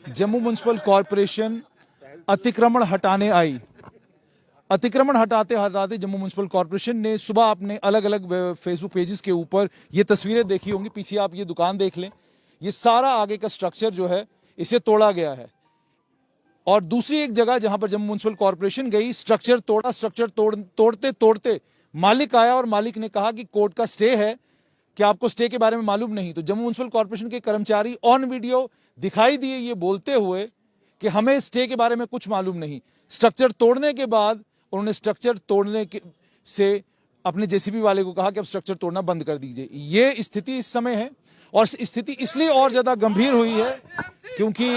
Jammu municipal corporation अतिक्रमण हटाने आई। अतिक्रमण हटाते हटाते जम्मू म्युनिसिपल कॉरपोरेशन ने सुबह अपने अलग अलग फेसबुक पेजेस के ऊपर ये तस्वीरें देखी होंगी। पीछे आप ये दुकान देख लें, ये सारा आगे का स्ट्रक्चर जो है इसे तोड़ा गया है। और दूसरी एक जगह जहां पर जम्मू म्युनिसिपल कॉरपोरेशन गई, स्ट्रक्चर तोड़ा, स्ट्रक्चर तोड़ते तोड़ते मालिक आया और मालिक ने कहा कि कोर्ट का स्टे है, कि आपको स्टे के बारे में मालूम नहीं। तो जम्मू म्युनिसिपल कॉरपोरेशन के कर्मचारी ऑन वीडियो दिखाई दिए ये बोलते हुए कि हमें स्टे के बारे में कुछ मालूम नहीं। स्ट्रक्चर तोड़ने के बाद उन्होंने स्ट्रक्चर तोड़ने के से अपने जेसीबी वाले को कहा कि अब स्ट्रक्चर तोड़ना बंद कर दीजिए। ये स्थिति इस समय है और स्थिति इसलिए और ज्यादा गंभीर हुई है क्योंकि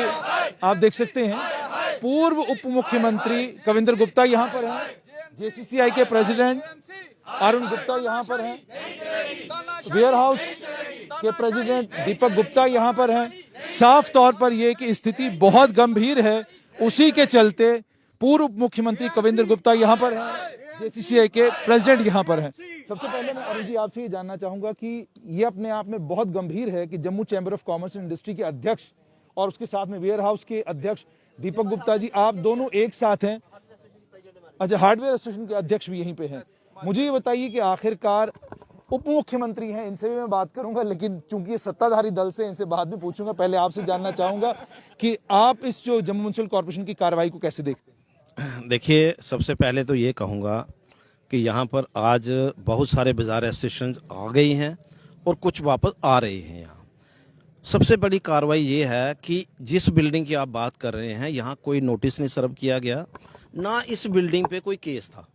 आप देख सकते हैं पूर्व उप मुख्यमंत्री कविंद्र गुप्ता यहां पर हैं, जेसीसीआई के प्रेसिडेंट अरुण गुप्ता यहां पर हैं, वेयर हाउस के प्रेसिडेंट दीपक गुप्ता यहां पर हैं। साफ तौर पर यह कि स्थिति बहुत गंभीर है। उसी के चलते पूर्व मुख्यमंत्री कविंद्र गुप्ता यहां पर हैं, जेसीसीआई के प्रेसिडेंट यहां पर हैं। सबसे पहले मैं अरुण जी आपसे ये जानना चाहूंगा कि ये अपने आप में बहुत गंभीर है कि Jammu chamber of commerce and industry के अध्यक्ष और उसके साथ में वेयर हाउस के अध्यक्ष दीपक गुप्ता जी, आप दोनों एक साथ हैं। अच्छा, हार्डवेयर एसोसिएशन के अध्यक्ष भी यहीं पे हैं। मुझे ये बताइए कि आखिरकार उप मुख्यमंत्री हैं, इनसे भी मैं बात करूंगा, लेकिन चूंकि ये सत्ताधारी दल से इनसे बाद में पूछूंगा। पहले आपसे जानना चाहूंगा कि आप इस जो जम्मू म्युनिसिपल कॉर्पोरेशन की कार्रवाई को कैसे देखते हैं? देखिए, सबसे पहले तो ये कहूँगा कि यहाँ पर आज बहुत सारे बाजार एसोसिएशन आ गई हैं और कुछ वापस आ रही हैं। यहाँ सबसे बड़ी कार्रवाई ये है कि जिस बिल्डिंग की आप बात कर रहे हैं, यहाँ कोई नोटिस नहीं सर्व किया गया, ना इस बिल्डिंग पे कोई केस था।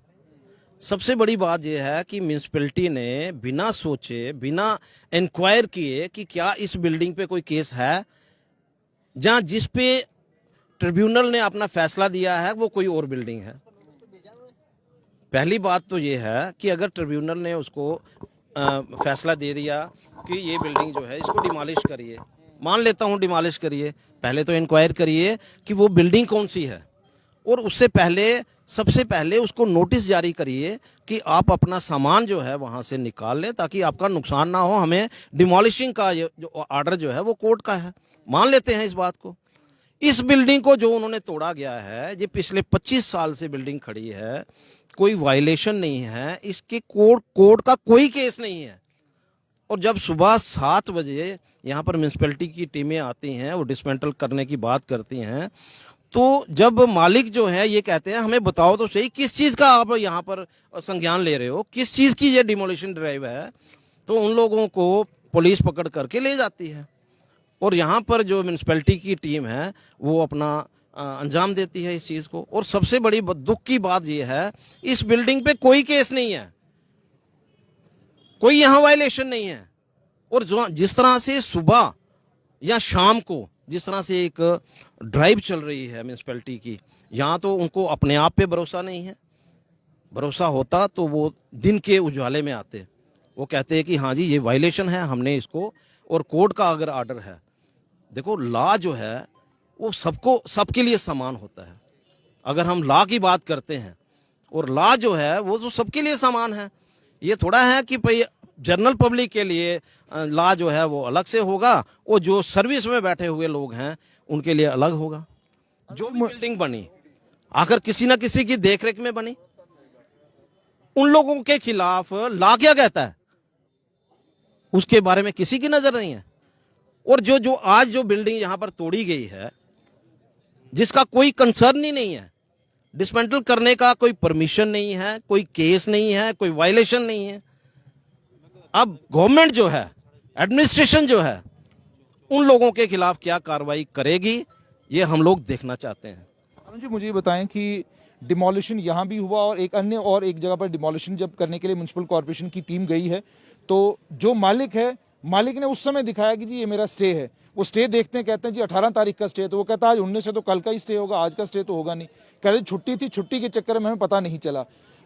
सबसे बड़ी बात यह है कि म्यूनिसिपैलिटी ने बिना सोचे, बिना इंक्वायर किए कि क्या इस बिल्डिंग पे कोई केस है, जहाँ जिस पे ट्रिब्यूनल ने अपना फैसला दिया है वो कोई और बिल्डिंग है। पहली बात तो ये है कि अगर ट्रिब्यूनल ने उसको फैसला दे दिया कि ये बिल्डिंग जो है इसको डिमॉलिश करिए, मान लेता हूँ डिमॉलिश करिए, पहले तो इंक्वायर करिए कि वो बिल्डिंग कौन सी है, और उससे पहले सबसे पहले उसको नोटिस जारी करिए कि आप अपना सामान जो है वहाँ से निकाल लें ताकि आपका नुकसान ना हो। हमें डिमॉलिशिंग का जो ऑर्डर जो है वो कोर्ट का है, मान लेते हैं इस बात को। इस बिल्डिंग को जो उन्होंने तोड़ा गया है, ये पिछले 25 साल से बिल्डिंग खड़ी है, कोई वायलेशन नहीं है, इसके कोर्ट का कोई केस नहीं है। और जब सुबह 7 बजे यहाँ पर म्यूनिसिपैलिटी की टीमें आती हैं, वो डिसमेंटल करने की बात करती हैं, तो जब मालिक जो है ये कहते हैं हमें बताओ तो सही किस चीज़ का आप यहाँ पर संज्ञान ले रहे हो, किस चीज़ की ये डिमोलिशन ड्राइव है, तो उन लोगों को पुलिस पकड़ करके ले जाती है और यहाँ पर जो म्यूनिसिपैलिटी की टीम है वो अपना अंजाम देती है इस चीज़ को। और सबसे बड़ी दुख की बात यह है, इस बिल्डिंग पे कोई केस नहीं है, कोई यहाँ वायलेशन नहीं है। और जिस तरह से सुबह या शाम को जिस तरह से एक ड्राइव चल रही है म्यूनिसिपैलिटी की, यहाँ तो उनको अपने आप पे भरोसा नहीं है। भरोसा होता तो वो दिन के उजाले में आते, वो कहते हैं कि हाँ जी ये वायलेशन है, हमने इसको, और कोर्ट का अगर ऑर्डर है, देखो लॉ जो है वो सबके लिए समान होता है। अगर हम लॉ की बात करते हैं और लॉ जो है वो तो सबके लिए समान है, ये थोड़ा है कि भाई जनरल पब्लिक के लिए लॉ जो है वो अलग से होगा और जो सर्विस में बैठे हुए लोग हैं उनके लिए अलग होगा। जो बिल्डिंग बनी आखिर किसी ना किसी की देखरेख में बनी, उन लोगों के खिलाफ लॉ क्या कहता है उसके बारे में किसी की नजर नहीं है। और जो आज जो बिल्डिंग यहां पर तोड़ी गई है, जिसका कोई कंसर्न ही नहीं है, डिसमेंटल करने का कोई परमिशन नहीं है, कोई केस नहीं है, कोई वायलेशन नहीं है। अब गवर्नमेंट जो है, एडमिनिस्ट्रेशन जो है, उन लोगों के खिलाफ क्या कार्रवाई करेगी ये हम लोग देखना चाहते हैं। अरुण जी, मुझे ये बताएं कि डिमोलिशन यहाँ भी हुआ और एक जगह पर डिमोलिशन जब करने के लिए म्युनिसिपल कॉर्पोरेशन की टीम गई है, तो जो मालिक है, मालिक ने उस समय दिखाया कि जी ये मेरा स्टे है। वो स्टे देखते हैं, कहते हैं जी 18 तारीख का स्टे है, तो वो कहता है आज 19 से तो कल का ही स्टे होगा, आज का स्टे तो होगा नहीं। कहते छुट्टी थी, छुट्टी के चक्कर में हमें पता नहीं चला।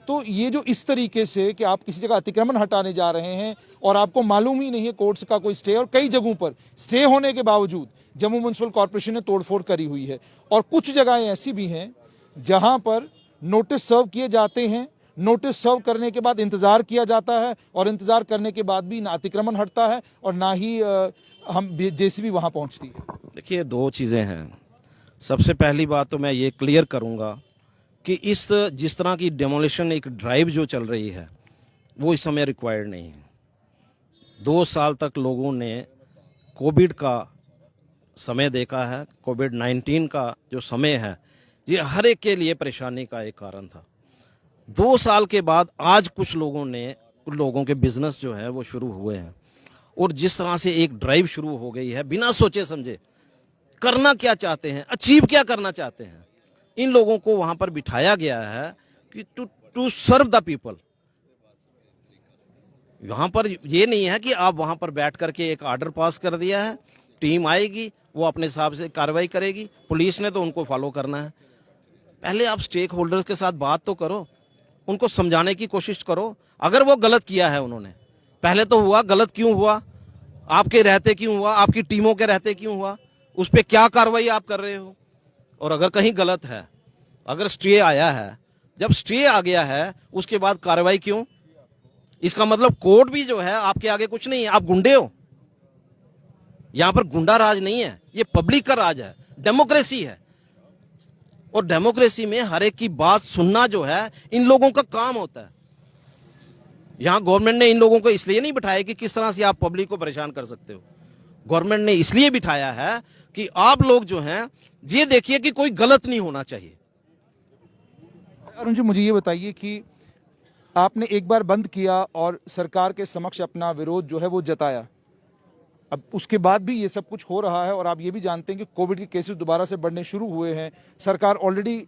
तो ये जो इस तरीके से कि आप किसी जगह अतिक्रमण हटाने जा रहे हैं और आपको मालूम ही नहीं है कोर्ट्स का कोई स्टे, और कई जगहों पर स्टे होने के बावजूद जम्मू म्युनिसिपल कॉर्पोरेशन ने तोड़फोड़ करी हुई है। और कुछ जगहें ऐसी भी हैं जहां पर नोटिस सर्व किए जाते हैं, नोटिस सर्व करने के बाद इंतजार किया जाता है और इंतजार करने के बाद भी ना अतिक्रमण हटता है और ना ही हम जेसीबी वहां पहुंचती है। देखिए, दो चीज़ें हैं। सबसे पहली बात तो मैं ये क्लियर करूंगा कि इस जिस तरह की डेमोलिशन एक ड्राइव जो चल रही है वो इस समय रिक्वायर्ड नहीं है। 2 साल तक लोगों ने कोविड का समय देखा है। कोविड-19 का जो समय है ये हर एक के लिए परेशानी का एक कारण था। 2 साल के बाद आज कुछ लोगों के बिजनेस जो है वो शुरू हुए हैं और जिस तरह से एक ड्राइव शुरू हो गई है बिना सोचे समझे, करना क्या चाहते हैं, अचीव क्या करना चाहते हैं, इन लोगों को वहां पर बिठाया गया है कि टू सर्व द पीपल। वहां पर ये नहीं है कि आप वहां पर बैठ करके एक ऑर्डर पास कर दिया है, टीम आएगी वो अपने हिसाब से कार्रवाई करेगी, पुलिस ने तो उनको फॉलो करना है। पहले आप स्टेक होल्डर्स के साथ बात तो करो, उनको समझाने की कोशिश करो। अगर वो गलत किया है उन्होंने, पहले तो हुआ, गलत क्यों हुआ, आपके रहते क्यों हुआ, आपकी टीमों के रहते क्यों हुआ, उस पर क्या कार्रवाई आप कर रहे हो। और अगर कहीं गलत है, अगर स्टे आया है, जब स्टे आ गया है उसके बाद कार्रवाई क्यों? इसका मतलब कोर्ट भी जो है आपके आगे कुछ नहीं है, आप गुंडे हो। यहां पर गुंडा राज नहीं है, ये पब्लिक का राज है, डेमोक्रेसी है। और डेमोक्रेसी में हर एक की बात सुनना जो है इन लोगों का काम होता है। यहां गवर्नमेंट ने इन लोगों को इसलिए नहीं बिठाया कि किस तरह से आप पब्लिक को परेशान कर सकते हो। गवर्नमेंट ने इसलिए बिठाया है कि आप लोग जो हैं ये देखिए कि कोई गलत नहीं होना चाहिए। अरुण जी, मुझे ये बताइए कि आपने एक बार बंद किया और सरकार के समक्ष अपना विरोध जो है वो जताया, अब उसके बाद भी ये सब कुछ हो रहा है और आप ये भी जानते हैं कि कोविड के केसेस दोबारा से बढ़ने शुरू हुए हैं। सरकार ऑलरेडी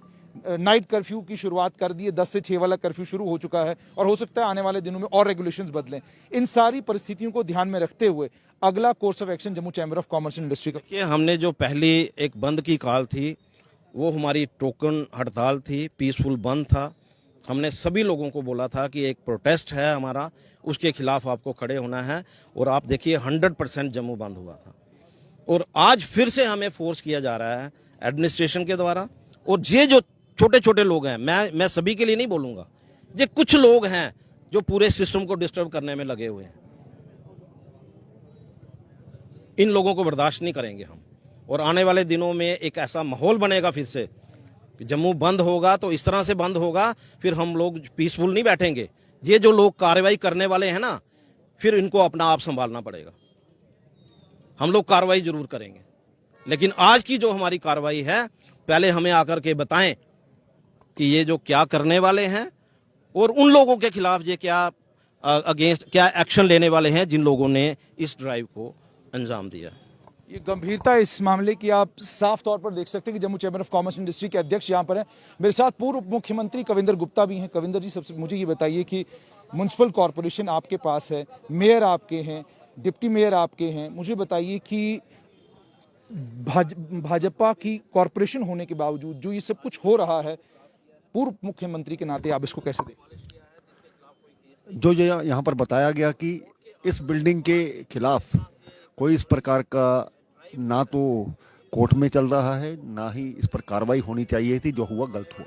नाइट कर्फ्यू की शुरुआत कर दी है, 10 से 6 वाला कर्फ्यू शुरू हो चुका है और हो सकता है आने वाले दिनों में और रेगुलेशंस बदलें। इन सारी परिस्थितियों को ध्यान में रखते हुए अगला course of action Jammu chamber of commerce and industry का कि हमने जो पहली एक बंद की कॉल थी वो हमारी टोकन हड़ताल थी, पीसफुल बंद था। हमने सभी लोगों को बोला था कि एक प्रोटेस्ट है हमारा, उसके खिलाफ आपको खड़े होना है। और आप देखिए 100% जम्मू बंद हुआ था। और आज फिर से हमें फोर्स किया जा रहा है एडमिनिस्ट्रेशन के द्वारा। और ये जो छोटे छोटे लोग हैं, मैं सभी के लिए नहीं बोलूंगा, ये कुछ लोग हैं जो पूरे सिस्टम को डिस्टर्ब करने में लगे हुए हैं, इन लोगों को बर्दाश्त नहीं करेंगे हम। और आने वाले दिनों में एक ऐसा माहौल बनेगा फिर से कि जम्मू बंद होगा तो इस तरह से बंद होगा, फिर हम लोग पीसफुल नहीं बैठेंगे। ये जो लोग कार्रवाई करने वाले हैं ना, फिर इनको अपना आप संभालना पड़ेगा। हम लोग कार्रवाई जरूर करेंगे, लेकिन आज की जो हमारी कार्रवाई है, पहले हमें आकर के बताएं कि ये जो क्या करने वाले हैं और उन लोगों के खिलाफ ये क्या अगेंस्ट क्या एक्शन लेने वाले हैं जिन लोगों ने इस ड्राइव को अंजाम दिया। ये गंभीरता इस मामले की आप साफ तौर पर देख सकते हैं कि Jammu chamber of commerce industry के अध्यक्ष यहाँ पर हैं। मेरे साथ पूर्व उप मुख्यमंत्री कविंदर गुप्ता भी हैं। कविंदर जी, सबसे मुझे ये बताइए कि म्युनिसिपल कॉरपोरेशन आपके पास है, मेयर आपके हैं, डिप्टी मेयर आपके हैं, मुझे बताइए कि भाजपा की कॉरपोरेशन होने के बावजूद जो ये सब कुछ हो रहा है, पूर्व मुख्यमंत्री के नाते आप इसको कैसे देखते हैं? जो यहाँ पर बताया गया कि इस बिल्डिंग के खिलाफ कोई इस प्रकार का ना तो कोर्ट में चल रहा है, ना ही इस पर कार्रवाई होनी चाहिए थी। जो हुआ गलत हुआ।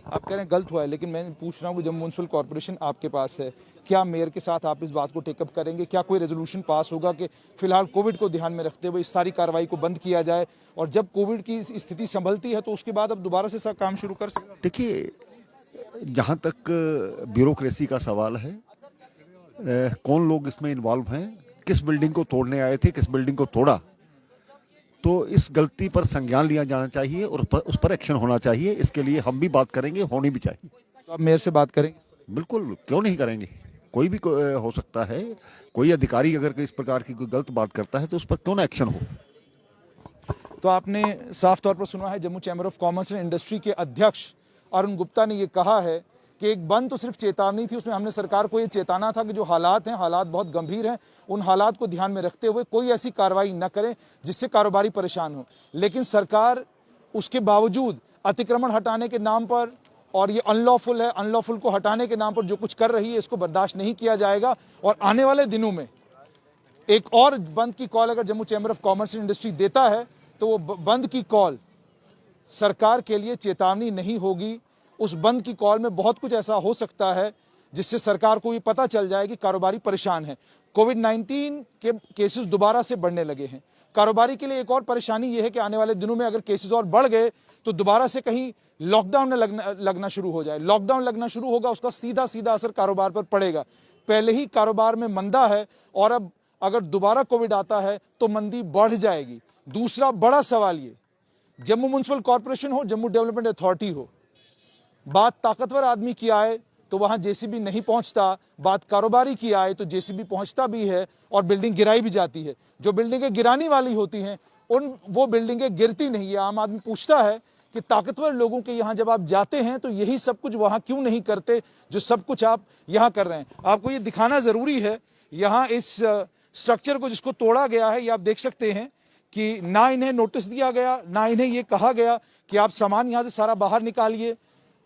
आप कह रहे हैं गलत हुआ है, लेकिन मैं पूछ रहा हूँ जब म्युनिसिपल कॉर्पोरेशन आपके पास है, क्या मेयर के साथ आप इस बात को टेकअप करेंगे? क्या कोई रेजोल्यूशन पास होगा कि फिलहाल कोविड को ध्यान में रखते हुए इस सारी कार्रवाई को बंद किया जाए और जब कोविड की स्थिति संभलती है तो उसके बाद अब दोबारा से काम शुरू कर सकते? देखिए, जहाँ तक ब्यूरोक्रेसी का सवाल है, कौन लोग इसमें इन्वॉल्व हैं, किस बिल्डिंग को तोड़ने आए थे, किस बिल्डिंग को तोड़ा, तो इस गलती पर संज्ञान लिया जाना चाहिए और उस पर एक्शन होना चाहिए। इसके लिए हम भी बात करेंगे, होनी भी चाहिए। तो आप मेयर से बात करेंगे? बिल्कुल, क्यों नहीं करेंगे। कोई भी हो सकता है, कोई अधिकारी अगर इस प्रकार की कोई गलत बात करता है तो उस पर क्यों ना एक्शन हो। तो आपने साफ तौर पर सुना है, Jammu chamber of commerce and industry के अध्यक्ष अरुण गुप्ता ने यह कहा है कि एक बंद तो सिर्फ चेतावनी थी, उसमें हमने सरकार को ये चेताना था कि जो हालात हैं, हालात बहुत गंभीर हैं, उन हालात को ध्यान में रखते हुए कोई ऐसी कार्रवाई न करें जिससे कारोबारी परेशान हो। लेकिन सरकार उसके बावजूद अतिक्रमण हटाने के नाम पर, और ये अनलॉफुल है, अनलॉफुल को हटाने के नाम पर जो कुछ कर रही है, इसको बर्दाश्त नहीं किया जाएगा। और आने वाले दिनों में एक और बंद की कॉल अगर Jammu chamber of commerce and industry देता है तो वो बंद की कॉल सरकार के लिए चेतावनी नहीं होगी। उस बंद की कॉल में बहुत कुछ ऐसा हो सकता है जिससे सरकार को ये पता चल जाए कि कारोबारी परेशान है। कोविड-19 के केसेस दोबारा से बढ़ने लगे हैं, कारोबारी के लिए एक और परेशानी यह है कि आने वाले दिनों में अगर केसेस और बढ़ गए तो दोबारा से कहीं लॉकडाउन लगना शुरू हो जाए। लॉकडाउन लगना शुरू होगा, उसका सीधा सीधा असर कारोबार पर पड़ेगा। पहले ही कारोबार में मंदा है और अब अगर दोबारा कोविड आता है तो मंदी बढ़ जाएगी। दूसरा बड़ा सवाल ये, जम्मू म्युनिसिपल कॉर्पोरेशन हो, जम्मू डेवलपमेंट अथॉरिटी हो, बात ताकतवर आदमी की आए तो वहां जेसीबी नहीं पहुंचता, बात कारोबारी की आए तो जेसीबी पहुंचता भी है और बिल्डिंग गिराई भी जाती है। जो बिल्डिंगें गिरानी वाली होती हैं वो बिल्डिंगें गिरती नहीं है। आम आदमी पूछता है कि ताकतवर लोगों के यहाँ जब आप जाते हैं तो यही सब कुछ वहां क्यों नहीं करते जो सब कुछ आप यहाँ कर रहे हैं। आपको ये दिखाना जरूरी है, यहाँ इस स्ट्रक्चर को जिसको तोड़ा गया है, ये आप देख सकते हैं कि ना इन्हें नोटिस दिया गया, ना इन्हें ये कहा गया कि आप सामान यहाँ से सारा बाहर निकालिए,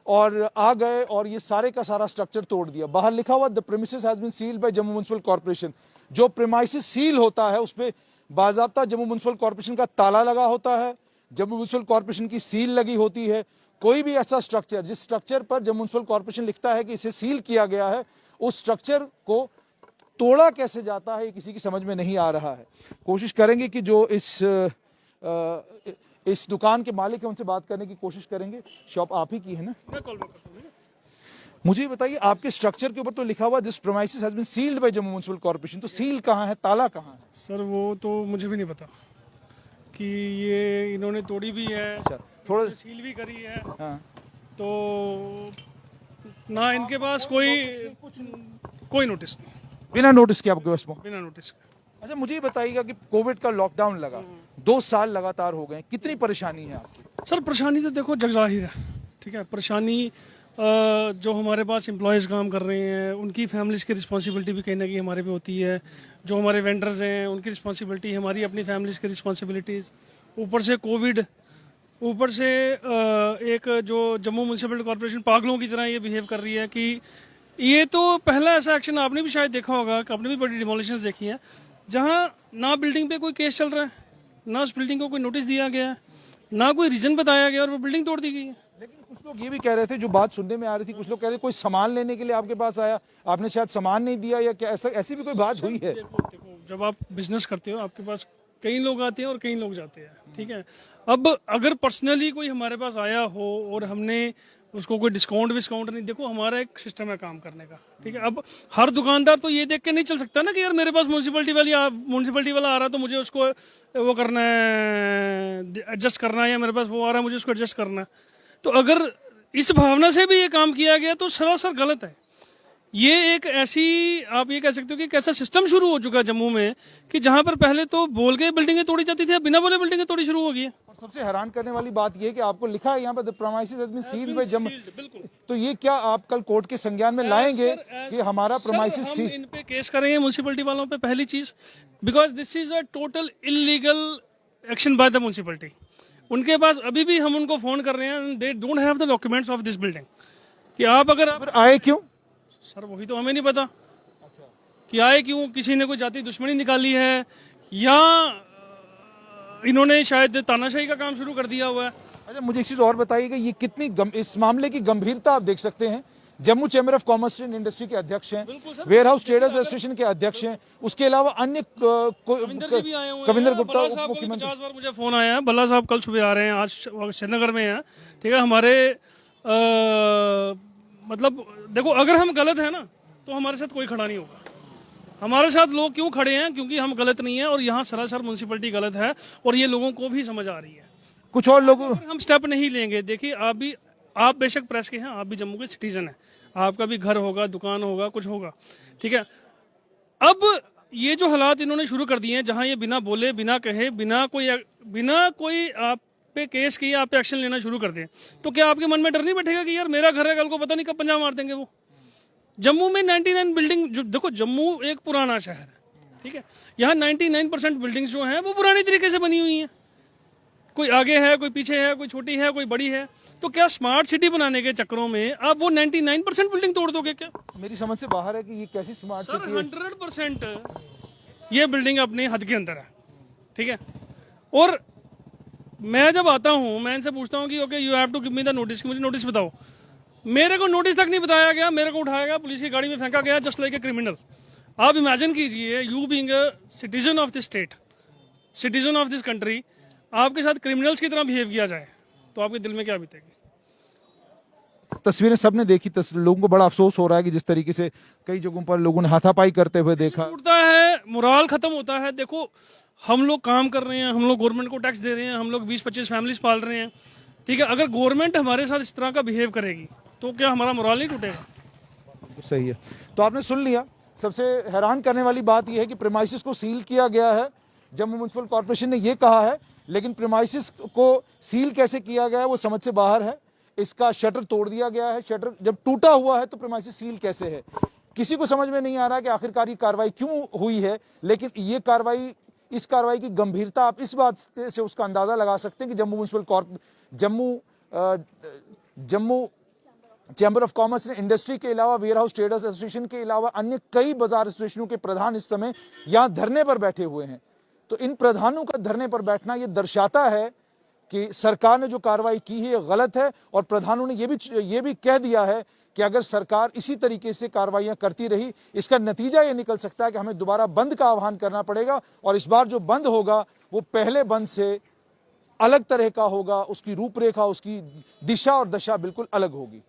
और आ गए और ये सारे का सारा स्ट्रक्चर तोड़ दिया। बाहर लिखा हुआ the premises has been sealed by Jammu municipal corporation. जो प्रीमाइसेस सील होता है उस पे बाजाब्ता जम्मू म्युनिसिपल कॉर्पोरेशन का ताला लगा होता है, जम्मू म्युनिसिपल कॉर्पोरेशन की सील लगी होती है। कोई भी ऐसा स्ट्रक्चर जिस स्ट्रक्चर पर जम्मू म्युनिसिपल कॉर्पोरेशन लिखता है कि इसे सील किया गया है, उस स्ट्रक्चर को तोड़ा कैसे जाता है ये किसी की समझ में नहीं आ रहा है। कोशिश करेंगे कि जो इस दुकान के मालिक है उनसे बात करने की कोशिश करेंगे। शॉप आप ही की है ना? मुझे बताइए, आपके स्ट्रक्चर के ऊपर तो लिखा हुआ this premises has been sealed by Jammu municipal corporation, तो सील कहाँ है, ताला कहाँ है? सर वो तो मुझे भी नहीं पता कि ये इन्होंने तोड़ी भी है, अच्छा, थोड़ा सील भी करी है। हाँ। तो ना इनके पास कोई नोटिस नहीं, बिना नोटिस के आपके पास में? बिना नोटिस के। अच्छा, मुझे ये बताइएगा कि कोविड का लॉकडाउन लगा, 2 साल लगातार हो गए, कितनी परेशानी है आपकी? सर परेशानी तो देखो जगजाहिर है, ठीक है। परेशानी जो हमारे पास एम्प्लॉयज़ काम कर रहे हैं उनकी फैमिलीज़ की रिस्पॉन्सिबिलिटी भी कहीं ना कहीं हमारे पे होती है। जो हमारे वेंडर्स हैं उनकी रिस्पॉन्सिबिलिटी, हमारी अपनी फैमिलीज़ की रिस्पॉन्सिबिलिटीज़, ऊपर से कोविड, ऊपर से एक जो जम्मू म्यूनसिपल कॉर्पोरेशन पागलों की तरह ये बिहेव कर रही है कि ये तो पहला ऐसा एक्शन आपने भी शायद देखा होगा कि आपने भी बड़ी डिमोलिशंस देखी हैं जहाँ ना बिल्डिंग पे कोई केस चल रहा है, ना उस बिल्डिंग को कोई नोटिस दिया गया है, ना कोई रीजन बताया गया और वो बिल्डिंग तोड़ दी गई है। लेकिन कुछ लोग ये भी कह रहे थे, जो बात सुनने में आ रही थी, कुछ लोग कह रहे थे कोई सामान लेने के लिए आपके पास आया, आपने शायद सामान नहीं दिया, या क्या ऐसी भी कोई बात हुई है? देखो जब आप बिजनेस करते हो आपके पास कई लोग आते हैं और कई लोग जाते हैं, ठीक है। अब अगर पर्सनली कोई हमारे पास आया हो और हमने उसको कोई डिस्काउंट विस्काउंट नहीं, देखो हमारा एक सिस्टम है काम करने का, ठीक है। अब हर दुकानदार तो ये देख के नहीं चल सकता ना कि यार मेरे पास म्यूनसिपलिटी वाला आ रहा है तो मुझे उसको वो करना है, एडजस्ट करना है, या मेरे पास वो आ रहा है मुझे उसको एडजस्ट करना है। तो अगर इस भावना से भी ये काम किया गया तो सरासर गलत है। ये एक ऐसी, आप ये कह सकते हो कि एक ऐसा सिस्टम शुरू हो चुका है जम्मू में कि जहां पर पहले तो बोल के बिल्डिंगें तोड़ी जाती थी, अब बिना बोले बिल्डिंगें तोड़ी शुरू हो गई है। और सबसे हैरान करने वाली बात ये है कि आपको लिखा है यहाँ पर the premises has been sealed by Jammu, तो ये क्या आप कल कोर्ट के संज्ञान में लाएंगे कि हमारा प्रीमाइसेस हम इन पे केस करेंगे म्यूनसिपलिटी वालों पे, पहली चीज, because this is a total illegal action by the municipality. उनके पास अभी भी हम उनको फोन कर रहे हैं, they don't have the documents of this building, कि आप अगर आप आए क्यों? सर वही तो हमें नहीं पता कि आए क्यों, किसी ने कोई जाति दुश्मनी निकाली है या इन्होंने शायद तानाशाही का काम शुरू कर दिया हुआ है। अच्छा, मुझे एक चीज और बताइएगा, ये कितनी इस मामले की गंभीरता आप देख सकते हैं। Jammu chamber of commerce and industry के अध्यक्ष हैं, वेयर हाउस ट्रेडर्स एसोसिएशन के अध्यक्ष हैं, उसके अलावा अन्य कविंदर गुप्ता उप मुख्यमंत्री। 50 बार मुझे फोन आया है, भल्ला साहब कल सुबह आ रहे हैं, आज श्रीनगर में हैं, ठीक है। हमारे मतलब देखो अगर हम गलत हैं ना तो हमारे साथ कोई खड़ा नहीं होगा। हमारे साथ लोग क्यों खड़े हैं? क्योंकि हम गलत नहीं है और यहाँ सरासर म्यूनसिपलिटी गलत है और ये लोगों को भी समझ आ रही है। कुछ और लोग हम स्टेप नहीं लेंगे, देखिए आप बेशक प्रेस के हैं, आप भी जम्मू के सिटीजन हैं, आपका भी घर होगा, दुकान होगा, कुछ होगा, ठीक है। अब ये जो हालात इन्होंने शुरू कर दिए हैं जहाँ ये बिना बोले, बिना कहे, बिना कोई आप पे केस किए, आप पे एक्शन लेना शुरू कर दें, तो क्या आपके मन में डर नहीं बैठेगा कि यार मेरा घर है, कल को पता नहीं कब पंजा मार देंगे वो? जम्मू में 99 बिल्डिंग, जो देखो जम्मू एक पुराना शहर है, ठीक है। यहाँ 99% बिल्डिंग्स जो हैं वो पुरानी तरीके से बनी हुई हैं, कोई आगे है, कोई पीछे है, कोई छोटी है, कोई बड़ी है। तो क्या स्मार्ट सिटी बनाने के चक्करों में आप वो 99% बिल्डिंग तोड़ दोगे क्या? मेरी समझ से बाहर है कि ये कैसी स्मार्ट सर सिटी है। 100% ये बिल्डिंग अपने हद के अंदर है, ठीक है। और मैं जब आता हूँ मैं इनसे पूछता हूँ कि okay you have to give me the notice, मुझे नोटिस बताओ। मेरे को नोटिस तक नहीं बताया गया, मेरे को उठाया गया, पुलिस की गाड़ी में फेंका गया, जस्ट लाइक ए क्रिमिनल। आप इमेजिन कीजिए, you being a citizen of the state, citizen of this country आपके साथ क्रिमिनल्स की तरह बिहेव किया जाए तो आपके दिल में क्या बीतेगी? तस्वीरें सबने देखी, लोगों को बड़ा अफसोस हो रहा है कि जिस तरीके से कई जगहों पर लोगों ने हाथापाई करते हुए देखा। टूटता है, मोराल खत्म होता है। देखो हम लोग काम कर रहे हैं, हम लोग गवर्नमेंट को टैक्स दे रहे हैं, हम लोग 20-25 फैमिलीज पाल रहे हैं, ठीक है। अगर गवर्नमेंट हमारे साथ इस तरह का बिहेव करेगी तो क्या हमारा मोराल नहीं टूटेगा? सही है। तो आपने सुन लिया। सबसे हैरान करने वाली बात यह है कि प्रीमाइसेस को सील किया गया है, जम्मू म्युनिसिपल कॉर्पोरेशन ने यह कहा है, लेकिन प्रीमाइसेस को सील कैसे किया गया है वो समझ से बाहर है। इसका शटर तोड़ दिया गया है, शटर जब टूटा हुआ है तो प्रीमाइसेस सील कैसे है, किसी को समझ में नहीं आ रहा कि आखिरकार ये कार्रवाई क्यों हुई है। लेकिन ये कार्रवाई, इस कार्रवाई की गंभीरता आप इस बात से उसका अंदाजा लगा सकते हैं कि जम्मू चैम्बर ऑफ कॉमर्स ने इंडस्ट्री के अलावा वेयर हाउस ट्रेडर्स एसोसिएशन के अलावा अन्य कई बाजार एसोसिएशनों के प्रधान इस समय यहां धरने पर बैठे हुए हैं। तो इन प्रधानों का धरने पर बैठना यह दर्शाता है कि सरकार ने जो कार्रवाई की है ये गलत है, और प्रधानों ने ये भी कह दिया है कि अगर सरकार इसी तरीके से कार्रवाइयां करती रही, इसका नतीजा ये निकल सकता है कि हमें दोबारा बंद का आह्वान करना पड़ेगा, और इस बार जो बंद होगा वो पहले बंद से अलग तरह का होगा, उसकी रूपरेखा, उसकी दिशा और दशा बिल्कुल अलग होगी।